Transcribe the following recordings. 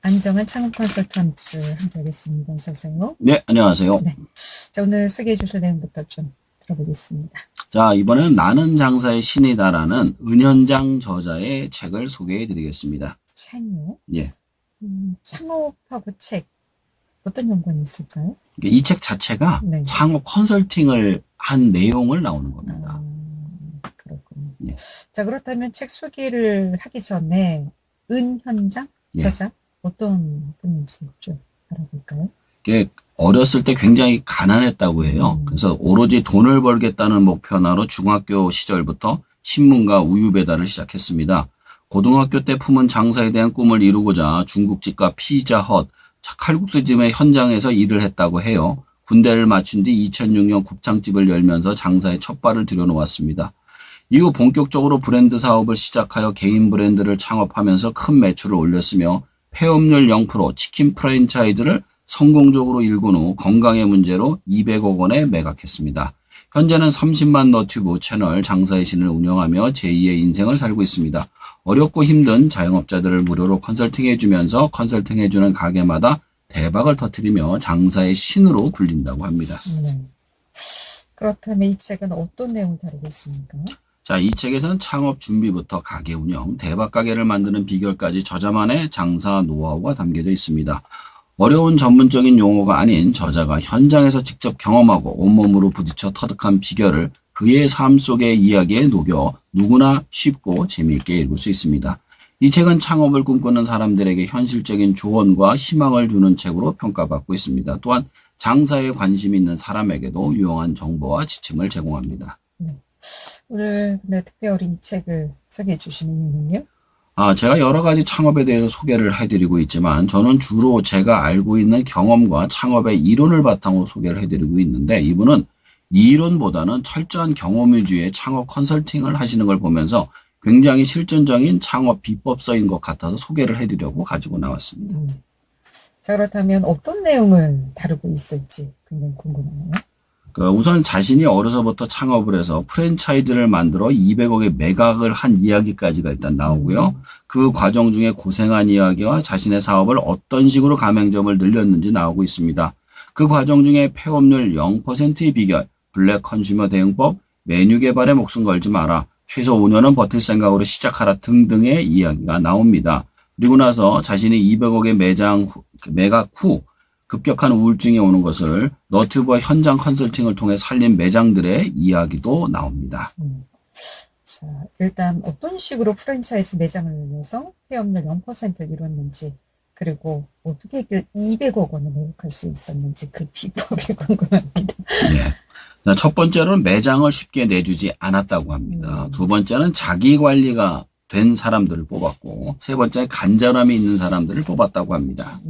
안정환 창업 컨설턴트 함께하겠습니다. 어서 오세요. 네, 안녕하세요. 네. 자, 오늘 소개해 주실 내용부터 좀 들어보겠습니다. 자, 이번에는 나는 장사의 신이다라는 은현장 저자의 책을 소개해 드리겠습니다. 책이요? 예. 창업하고 책, 어떤 연관이 있을까요? 이 책 자체가 네. 창업 컨설팅을 한 내용을 나오는 겁니다. 그렇군요. 예. 자, 그렇다면 책 소개를 하기 전에 은현장 예. 저자 어떤 분인지 좀 알아볼까요? 이게 어렸을 때 굉장히 가난했다고 해요. 그래서 오로지 돈을 벌겠다는 목표 하나로 중학교 시절부터 신문과 우유 배달을 시작했습니다. 고등학교 때 품은 장사에 대한 꿈을 이루고자 중국집과 피자헛, 칼국수집의 현장에서 일을 했다고 해요. 군대를 마친 뒤 2006년 곱창집을 열면서 장사에 첫 발을 들여놓았습니다. 이후 본격적으로 브랜드 사업을 시작하여 개인 브랜드를 창업하면서 큰 매출을 올렸으며 폐업률 0% 치킨 프랜차이즈를 성공적으로 일군 후 건강의 문제로 200억 원에 매각했습니다. 현재는 30만 너튜브 채널 장사의 신을 운영하며 제2의 인생을 살고 있습니다. 어렵고 힘든 자영업자들을 무료로 컨설팅해주면서 컨설팅해주는 가게마다 대박을 터뜨리며 장사의 신으로 불린다고 합니다. 네. 그렇다면 이 책은 어떤 내용을 다루고 있습니까? 자, 이 책에서는 창업 준비부터 가게 운영, 대박 가게를 만드는 비결까지 저자만의 장사 노하우가 담겨져 있습니다. 어려운 전문적인 용어가 아닌 저자가 현장에서 직접 경험하고 온몸으로 부딪혀 터득한 비결을 그의 삶 속의 이야기에 녹여 누구나 쉽고 재미있게 읽을 수 있습니다. 이 책은 창업을 꿈꾸는 사람들에게 현실적인 조언과 희망을 주는 책으로 평가받고 있습니다. 또한 장사에 관심 있는 사람에게도 유용한 정보와 지침을 제공합니다. 네. 오늘 특별히 이 책을 소개해 주시는 이유는요? 제가 여러 가지 창업에 대해서 소개를 해드리고 있지만 저는 주로 제가 알고 있는 경험과 창업의 이론을 바탕으로 소개를 해드리고 있는데 이분은 이론보다는 철저한 경험 위주의 창업 컨설팅을 하시는 걸 보면서 굉장히 실전적인 창업 비법서인 것 같아서 소개를 해드리려고 가지고 나왔습니다. 자, 그렇다면 어떤 내용을 다루고 있을지 굉장히 궁금하네요. 우선 자신이 어려서부터 창업을 해서 프랜차이즈를 만들어 200억의 매각을 한 이야기까지가 일단 나오고요. 그 과정 중에 고생한 이야기와 자신의 사업을 어떤 식으로 가맹점을 늘렸는지 나오고 있습니다. 그 과정 중에 폐업률 0%의 비결, 블랙 컨슈머 대응법, 메뉴 개발에 목숨 걸지 마라, 최소 5년은 버틸 생각으로 시작하라 등등의 이야기가 나옵니다. 그리고 나서 자신이 200억의 매각 후 급격한 우울증이 오는 것을 너튜브와 현장 컨설팅을 통해 살린 매장들의 이야기도 나옵니다. 자, 일단 어떤 식으로 프랜차이즈 매장을 늘려서 폐업률 0%를 이뤘는지, 그리고 어떻게 200억 원을 매각할 수 있었는지 그 비법이 궁금합니다. 네. 첫 번째로는 매장을 쉽게 내주지 않았다고 합니다. 두 번째는 자기 관리가 된 사람들을 뽑았고, 세 번째는 간절함이 있는 사람들을 뽑았다고 합니다.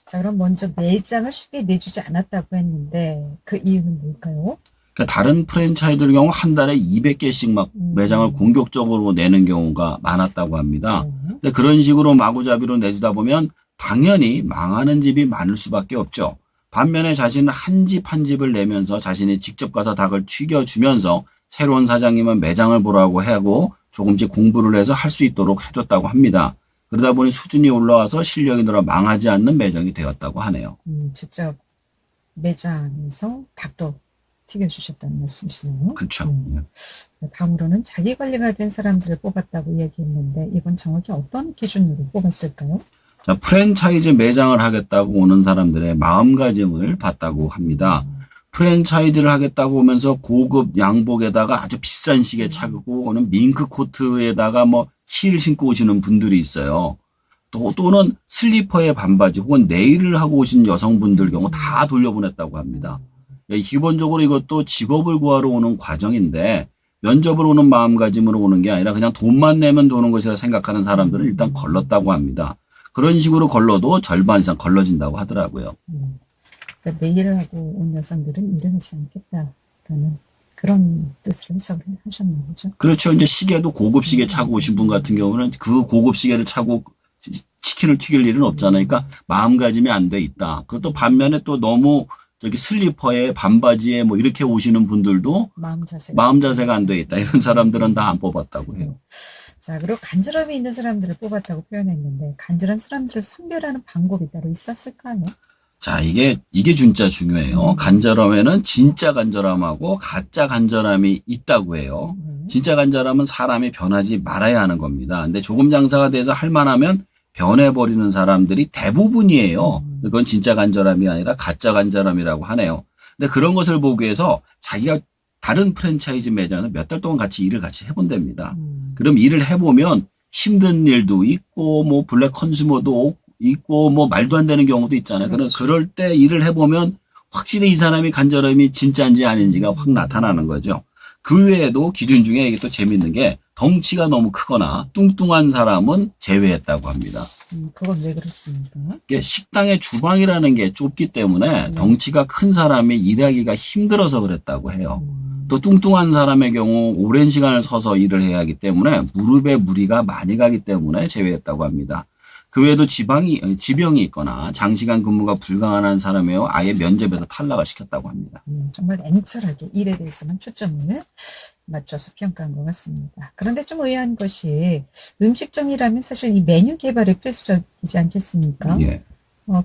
자, 그럼 먼저 매장을 쉽게 내주지 않았다고 했는데 그 이유는 뭘까요? 그러니까 다른 프랜차이즈의 경우 한 달에 200개씩 막 매장을 공격적으로 내는 경우가 많았다고 합니다. 근데 그런 식으로 마구잡이로 내주다 보면 당연히 망하는 집이 많을 수밖에 없죠. 반면에 자신은 한 집 한 집을 내면서 자신이 직접 가서 닭을 튀겨주면서 새로운 사장님은 매장을 보라고 하고 조금씩 공부를 해서 할 수 있도록 해줬다고 합니다. 그러다 보니 수준이 올라와서 실력이 늘어 망하지 않는 매장이 되었다고 하네요. 직접 매장에서 닭도 튀겨주셨다는 말씀이시네요. 그렇죠. 다음으로는 자기 관리가 된 사람들을 뽑았다고 얘기했는데 이건 정확히 어떤 기준으로 뽑았을까요? 자, 프랜차이즈 매장을 하겠다고 오는 사람들의 마음가짐을 봤다고 합니다. 프랜차이즈를 하겠다고 오면서 고급 양복에다가 아주 비싼 시계 차고 오는 밍크 코트에다가 힐 신고 오시는 분들이 있어요. 또는 슬리퍼에 반바지 혹은 네일을 하고 오신 여성분들 경우 다 돌려보냈다고 합니다. 기본적으로 이것도 직업을 구하러 오는 과정인데 면접을 오는 마음가짐으로 오는 게 아니라 그냥 돈만 내면 도는 것이라 생각하는 사람들은 일단 걸렀다고 합니다. 그런 식으로 걸러도 절반 이상 걸러진다고 하더라고요. 그러니까 내일을 하고 온 여성들은 일을 하지 않겠다라는 그런 뜻으로 해석을 하셨나 보죠. 그렇죠. 이제 시계도 고급 시계 차고 오신 분 같은 경우는 그 고급 시계를 차고 치킨을 튀길 일은 없잖아요. 그러니까 마음가짐이 안 돼 있다. 그것도 반면에 또 너무 슬리퍼에 반바지에 이렇게 오시는 분들도 마음 자세가 안 돼 있다. 이런 사람들은 다 안 뽑았다고 해요. 자, 그리고 간절함이 있는 사람들을 뽑았다고 표현했는데, 간절한 사람들을 선별하는 방법이 따로 있었을까요? 자, 이게 진짜 중요해요. 간절함에는 진짜 간절함하고 가짜 간절함이 있다고 해요. 진짜 간절함은 사람이 변하지 말아야 하는 겁니다. 근데 조금 장사가 돼서 할 만하면 변해버리는 사람들이 대부분이에요. 그건 진짜 간절함이 아니라 가짜 간절함이라고 하네요. 근데 그런 것을 보기 위해서 자기가 다른 프랜차이즈 매장을 몇 달 동안 일을 같이 해본답니다. 그럼 일을 해보면 힘든 일도 있고, 뭐 블랙 컨슈머도 있고, 뭐 말도 안 되는 경우도 있잖아요. 그렇죠. 그럴 때 일을 해보면 확실히 이 사람이 간절함이 진짜인지 아닌지가 확 나타나는 거죠. 그 외에도 기준 중에 이게 또 재밌는 게 덩치가 너무 크거나 뚱뚱한 사람은 제외했다고 합니다. 그건 왜 그렇습니까? 이게 식당의 주방이라는 게 좁기 때문에 덩치가 큰 사람이 일하기가 힘들어서 그랬다고 해요. 또 뚱뚱한 사람의 경우 오랜 시간을 서서 일을 해야 하기 때문에 무릎에 무리가 많이 가기 때문에 제외했다고 합니다. 그 외에도 지병이 있거나 장시간 근무가 불가능한 사람이요 아예 면접에서 탈락을 시켰다고 합니다. 정말 냉철하게 일에 대해서만 초점을 맞춰서 평가한 것 같습니다. 그런데 좀 의아한 것이 음식점이라면 사실 이 메뉴 개발이 필수적이지 않겠습니까? 예.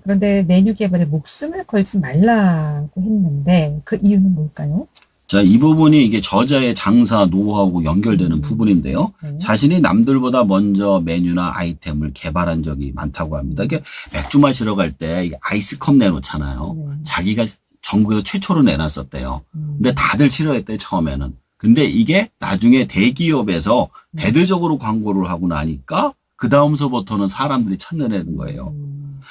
그런데 메뉴 개발에 목숨을 걸지 말라고 했는데 그 이유는 뭘까요? 자, 이 부분이 이게 저자의 장사 노하우하고 연결되는 부분인데요. 네. 자신이 남들보다 먼저 메뉴나 아이템을 개발한 적이 많다고 합니다. 이게 맥주 마시러 갈 때 아이스컵 내놓잖아요. 네. 자기가 전국에서 최초로 내놨었대요. 근데 다들 싫어했대요, 처음에는. 근데 이게 나중에 대기업에서 대대적으로 광고를 하고 나니까 그 다음서부터는 사람들이 찾는 거예요.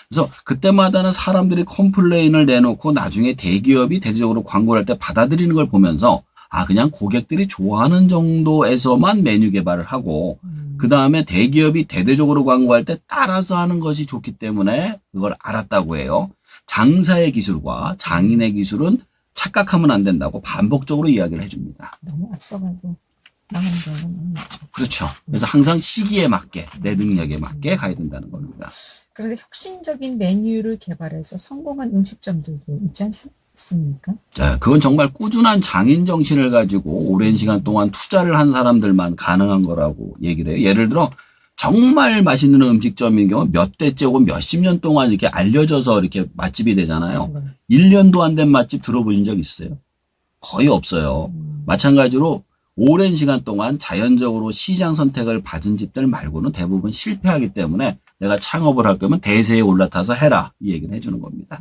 그래서 그때마다는 사람들이 컴플레인을 내놓고 나중에 대기업이 대대적으로 광고를 할 때 받아들이는 걸 보면서 그냥 고객들이 좋아하는 정도에서만 메뉴 개발을 하고 그 다음에 대기업이 대대적으로 광고할 때 따라서 하는 것이 좋기 때문에 그걸 알았다고 해요. 장사의 기술과 장인의 기술은 착각하면 안 된다고 반복적으로 이야기를 해줍니다. 너무 앞서가도 나가는 경우가 많죠. 그렇죠. 그래서 항상 시기에 맞게 내 능력에 맞게 가야 된다는 겁니다. 그런데 혁신적인 메뉴를 개발해서 성공한 음식점들도 있지 않습니까? 자, 그건 정말 꾸준한 장인 정신을 가지고 오랜 시간 동안 투자를 한 사람들만 가능한 거라고 얘기를 해요. 예를 들어 정말 맛있는 음식점인 경우 몇 대째 혹은 몇십 년 동안 이렇게 알려져서 이렇게 맛집이 되잖아요. 1년도 안 된 맛집 들어보신 적 있어요? 거의 없어요. 마찬가지로 오랜 시간 동안 자연적으로 시장 선택을 받은 집들 말고는 대부분 실패하기 때문에 내가 창업을 할 거면 대세에 올라타서 해라. 이 얘기를 해주는 겁니다.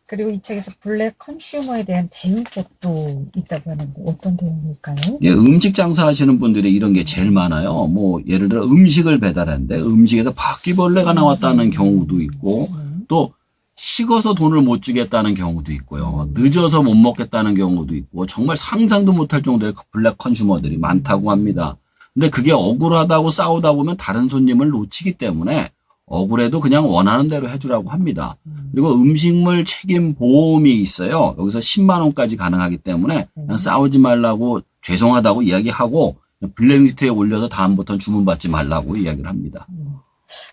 그리고 이 책에서 블랙 컨슈머에 대한 대응법도 있다고 하는데 어떤 대응일까요? 예, 음식 장사하시는 분들이 이런 게 제일 많아요. 뭐 예를 들어 음식을 배달하는데 음식에서 바퀴벌레가 나왔다는 경우도 있고 또 식어서 돈을 못 주겠다는 경우도 있고요. 늦어서 못 먹겠다는 경우도 있고 정말 상상도 못할 정도의 블랙 컨슈머들이 많다고 합니다. 근데 그게 억울하다고 싸우다 보면 다른 손님을 놓치기 때문에 억울해도 그냥 원하는 대로 해주라고 합니다. 그리고 음식물 책임 보험이 있어요. 여기서 10만 원까지 가능하기 때문에 그냥 싸우지 말라고 죄송하다고 이야기하고 블랙리스트에 올려서 다음부터는 주문받지 말라고 이야기를 합니다.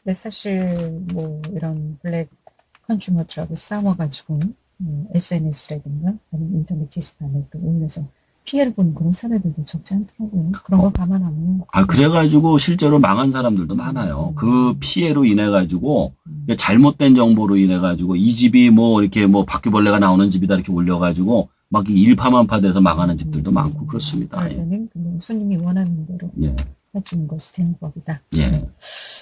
근데 사실 뭐 이런 블랙 컨슈머들하고 싸워가지고 SNS라든가 아니면 인터넷 게시판에 또 올려서 피해를 보는 그런 사례들도 적지 않더라고요. 그런 거 감안하면. 그래가지고 실제로 망한 사람들도 많아요. 그 피해로 인해가지고 잘못된 정보로 인해가지고 이 집이 뭐 이렇게 뭐 바퀴벌레가 나오는 집이다 이렇게 올려가지고 막 일파만파 돼서 망하는 집들도 많고 그렇습니다. 그럴 때는 손님이 원하는 대로 예. 해주는 것이 대응법이다. 예.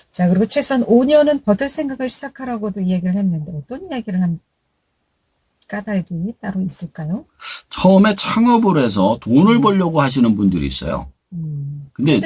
자, 그리고 최소한 5년은 버틸 생각을 시작하라고도 이야기를 했는데 어떤 이야기를 한 까닭이 따로 있을까요? 처음에 창업을 해서 돈을 벌려고 하시는 분들이 있어요. 근데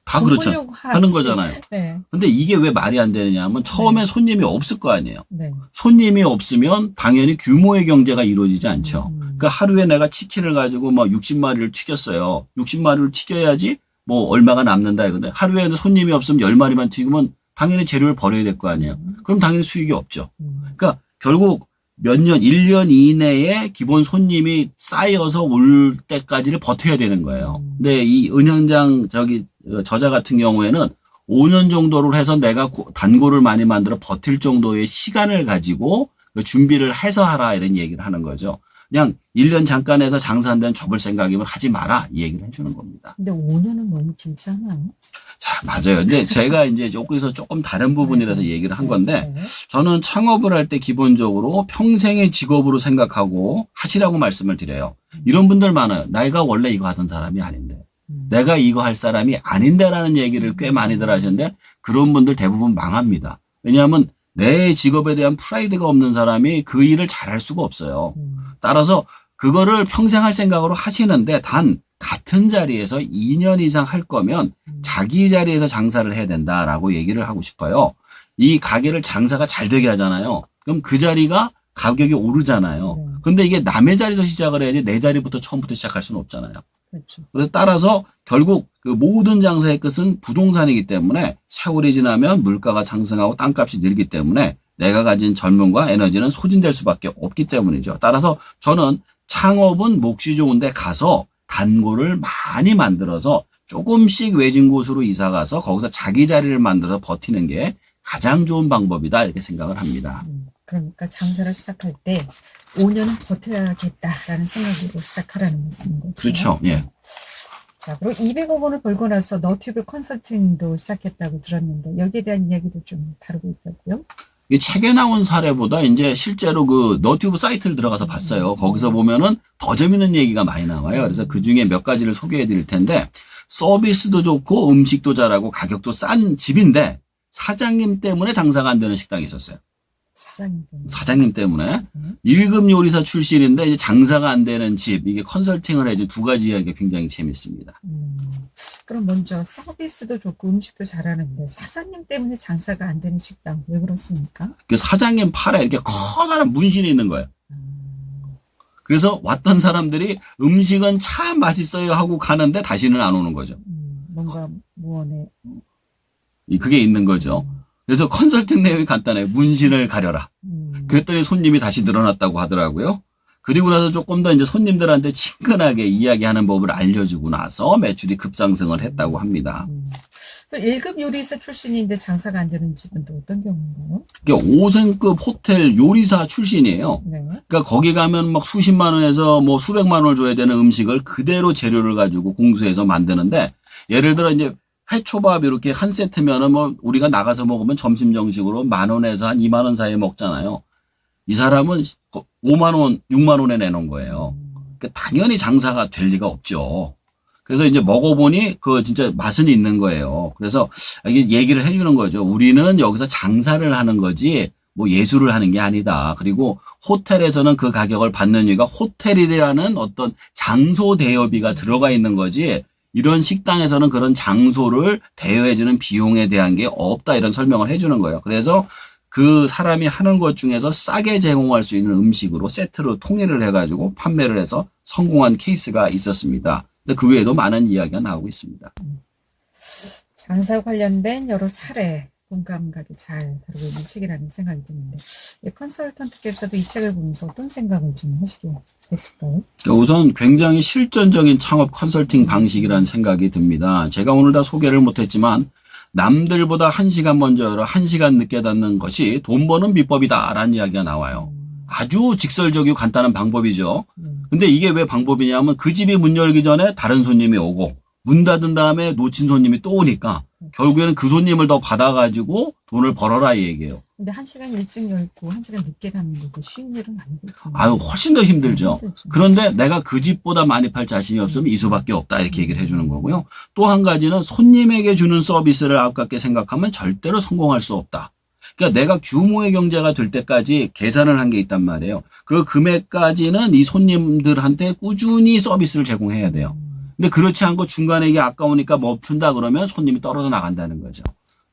다 그렇죠. 하는 거잖아요. 네. 근데 이게 왜 말이 안 되느냐 하면 처음에 손님이 없을 거 아니에요. 네. 손님이 없으면 당연히 규모의 경제가 이루어지지 않죠. 그러니까 하루에 내가 치킨을 가지고 뭐 60마리를 튀겼어요. 60마리를 튀겨야지 뭐 얼마가 남는다 이건데 하루에는 손님이 없으면 10마리만 튀기면 당연히 재료를 버려야 될 거 아니에요. 그럼 당연히 수익이 없죠. 그러니까 결국 몇 년, 1년 이내에 기본 손님이 쌓여서 올 때까지를 버텨야 되는 거예요. 근데 이 은현장 저자 같은 경우에는 5년 정도를 해서 내가 단골을 많이 만들어 버틸 정도의 시간을 가지고 준비를 해서 하라 이런 얘기를 하는 거죠. 그냥 1년 잠깐 해서 장사 안 되면 접을 생각이면 하지 마라. 이 얘기를 해주는 겁니다. 근데 5년은 너무 길지 않아요? 자, 맞아요. 이제 제가 이제 여기서 조금 다른 부분이라서 얘기를 한 건데, 네. 저는 창업을 할 때 기본적으로 평생의 직업으로 생각하고 하시라고 말씀을 드려요. 이런 분들 많아요. 내가 원래 이거 하던 사람이 아닌데, 내가 이거 할 사람이 아닌데라는 얘기를 꽤 많이들 하시는데, 그런 분들 대부분 망합니다. 왜냐하면 내 직업에 대한 프라이드가 없는 사람이 그 일을 잘할 수가 없어요. 따라서 그거를 평생 할 생각으로 하시는데, 단 같은 자리에서 2년 이상 할 거면 자기 자리에서 장사를 해야 된다라고 얘기를 하고 싶어요. 이 가게를 장사가 잘 되게 하잖아요. 그럼 그 자리가 가격이 오르잖아요. 근데 이게 남의 자리에서 시작을 해야지 내 자리부터 처음부터 시작할 수는 없잖아요. 그렇죠. 그래서 따라서 결국 그 모든 장사의 끝은 부동산이기 때문에 세월이 지나면 물가가 상승하고 땅값이 늘기 때문에 내가 가진 젊음과 에너지는 소진될 수밖에 없기 때문이죠. 따라서 저는 창업은 몫이 좋은데 가서 단골을 많이 만들어서 조금씩 외진 곳으로 이사 가서 거기서 자기 자리를 만들어서 버티는 게 가장 좋은 방법이다 이렇게 생각을 합니다. 그러니까 장사를 시작할 때 5년은 버텨야겠다라는 생각으로 시작하라는 말씀인 거죠. 그렇죠. 예. 자, 그리고 200억 원을 벌고 나서 너튜브 컨설팅도 시작했다고 들었는데 여기에 대한 이야기도 좀 다루고 있다고요? 이 책에 나온 사례보다 이제 실제로 그 너튜브 사이트를 들어가서 봤어요. 거기서 보면은 더 재밌는 얘기가 많이 나와요. 그래서 그 중에 몇 가지를 소개해 드릴 텐데, 서비스도 좋고 음식도 잘하고 가격도 싼 집인데 사장님 때문에 장사가 안 되는 식당이 있었어요. 사장님 때문에. 사장님 때문에 1급 요리사 출신인데 이제 장사가 안 되는 집, 이게 컨설팅을 해서 두 가지 이야기가 굉장히 재밌습니다. 그럼 먼저 서비스도 좋고 음식도 잘하는데 사장님 때문에 장사가 안 되는 식당 왜 그렇습니까? 그 사장님 팔에 이렇게 커다란 문신이 있는 거예요. 그래서 왔던 사람들이 음식은 참 맛있어요 하고 가는데 다시는 안 오는 거죠. 뭔가 무언에 그게 있는 거죠. 그래서 컨설팅 내용이 간단해요. 문신을 가려라. 그랬더니 손님이 다시 늘어났다고 하더라고요. 그리고 나서 조금 더 이제 손님들한테 친근하게 이야기하는 법을 알려주고 나서 매출이 급상승을 했다고 합니다. 1급 요리사 출신인데 장사가 안 되는 집은 또 어떤 경우인가요? 이게 5성급 호텔 요리사 출신이에요. 네. 그러니까 거기 가면 막 수십만 원에서 뭐 수백만 원을 줘야 되는 음식을 그대로 재료를 가지고 공수해서 만드는데, 예를 들어 이제 회초밥 이렇게 한 세트면은 뭐 우리가 나가서 먹으면 점심 정식으로 10,000원에서 한 20,000원 사이에 먹잖아요. 이 사람은 50,000원, 60,000원에 내놓은 거예요. 그러니까 당연히 장사가 될 리가 없죠. 그래서 이제 먹어보니 그 진짜 맛은 있는 거예요. 그래서 이게 얘기를 해주는 거죠. 우리는 여기서 장사를 하는 거지 뭐 예술을 하는 게 아니다. 그리고 호텔에서는 그 가격을 받는 이유가 호텔이라는 어떤 장소 대여비가 들어가 있는 거지, 이런 식당에서는 그런 장소를 대여해주는 비용에 대한 게 없다, 이런 설명을 해주는 거예요. 그래서 그 사람이 하는 것 중에서 싸게 제공할 수 있는 음식으로 세트로 통일을 해가지고 판매를 해서 성공한 케이스가 있었습니다. 근데 그 외에도 많은 이야기가 나오고 있습니다. 장사 관련된 여러 사례 공감가게 잘 다루고 있는 책이라는 생각이 드는데, 이 컨설턴트께서도 이 책을 보면서 어떤 생각을 좀 하시게 됐을까요? 우선 굉장히 실전적인 창업 컨설팅 방식이라는 생각이 듭니다. 제가 오늘 다 소개를 못했지만 남들보다 1시간 먼저 열어 1시간 늦게 닫는 것이 돈 버는 비법이다라는 이야기가 나와요. 아주 직설적이고 간단한 방법이죠. 근데 이게 왜 방법이냐면 그 집이 문 열기 전에 다른 손님이 오고 문 닫은 다음에 놓친 손님이 또 오니까 결국에는 그 손님을 더 받아가지고 돈을 벌어라 이 얘기예요. 근데 1시간 일찍 열고 1시간 늦게 닫는 것도 쉬운 일은 아니겠잖아요. 아유, 훨씬 더 힘들죠. 힘들죠. 그런데 내가 그 집보다 많이 팔 자신이 없으면 이 수밖에 없다, 이렇게 얘기를 해주는 거고요. 또 한 가지는 손님에게 주는 서비스를 아깝게 생각하면 절대로 성공할 수 없다. 그러니까 내가 규모의 경제가 될 때까지 계산을 한 게 있단 말이에요. 그 금액까지는 이 손님들한테 꾸준히 서비스를 제공해야 돼요. 근데 그렇지 않고 중간에 이게 아까우니까 멈춘다 그러면 손님이 떨어져 나간다는 거죠.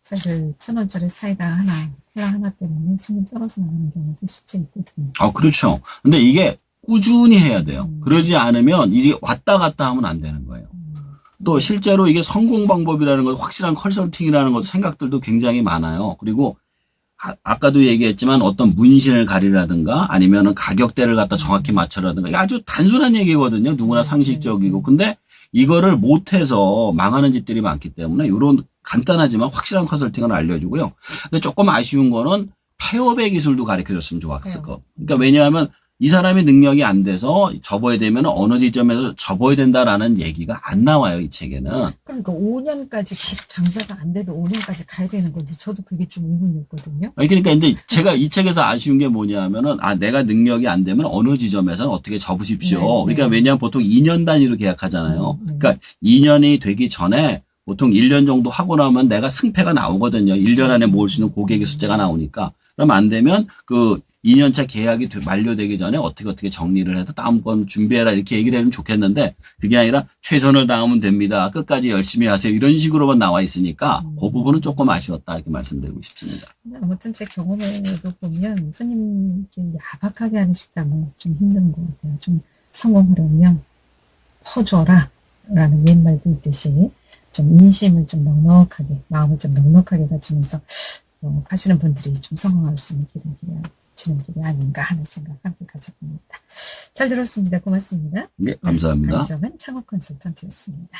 사실 1,000원짜리 사이다 하나, 콜라 하나 때문에 손님 떨어져 나가는 경우도 실제 있거든요. 그렇죠. 근데 이게 꾸준히 해야 돼요. 그러지 않으면 이제 왔다 갔다 하면 안 되는 거예요. 또 실제로 이게 성공 방법이라는 것, 확실한 컨설팅이라는 것 생각들도 굉장히 많아요. 그리고 아까도 얘기했지만 어떤 문신을 가리라든가 아니면은 가격대를 갖다 정확히 맞춰라든가, 이게 아주 단순한 얘기거든요. 누구나 상식적이고. 근데 이거를 못해서 망하는 집들이 많기 때문에 이런 간단하지만 확실한 컨설팅을 알려주고요. 근데 조금 아쉬운 거는 폐업의 기술도 가르쳐줬으면 좋았을 거. 그러니까 왜냐하면 이 사람의 능력이 안 돼서 접어야 되면 어느 지점에서 접어야 된다라는 얘기가 안 나와요, 이 책에는. 그러니까 5년까지 계속 장사가 안 돼도 5년까지 가야 되는 건지 저도 그게 좀 의문이었거든요. 아니, 그러니까 이제 제가 이 책에서 아쉬운 게 뭐냐면은, 내가 능력이 안 되면 어느 지점에서는 어떻게 접으십시오. 네, 그러니까 네. 왜냐하면 보통 2년 단위로 계약하잖아요. 네. 그러니까 2년이 되기 전에 보통 1년 정도 하고 나면 내가 승패가 나오거든요. 1년 안에 모을 수 있는 고객의 숫자가 나오니까. 그럼 안 되면 그 2년차 계약이 만료되기 전에 어떻게 정리를 해서 다음 건 준비해라 이렇게 얘기를 하면 좋겠는데 그게 아니라 최선을 다하면 됩니다. 끝까지 열심히 하세요. 이런 식으로만 나와 있으니까 그 부분은 조금 아쉬웠다 이렇게 말씀드리고 싶습니다. 아무튼 제 경험에도 보면 손님께 야박하게 하는 식당은 좀 힘든 것 같아요. 좀 성공하려면 퍼줘라 라는 옛말도 있듯이 좀 인심을 좀 넉넉하게, 마음을 좀 넉넉하게 가지면서 하시는 분들이 좀 성공할 수 있는 지는 길이 아닌가 하는 생각 함께 가져봅니다. 잘 들었습니다. 고맙습니다. 네, 감사합니다. 안정은 창업 컨설턴트였습니다.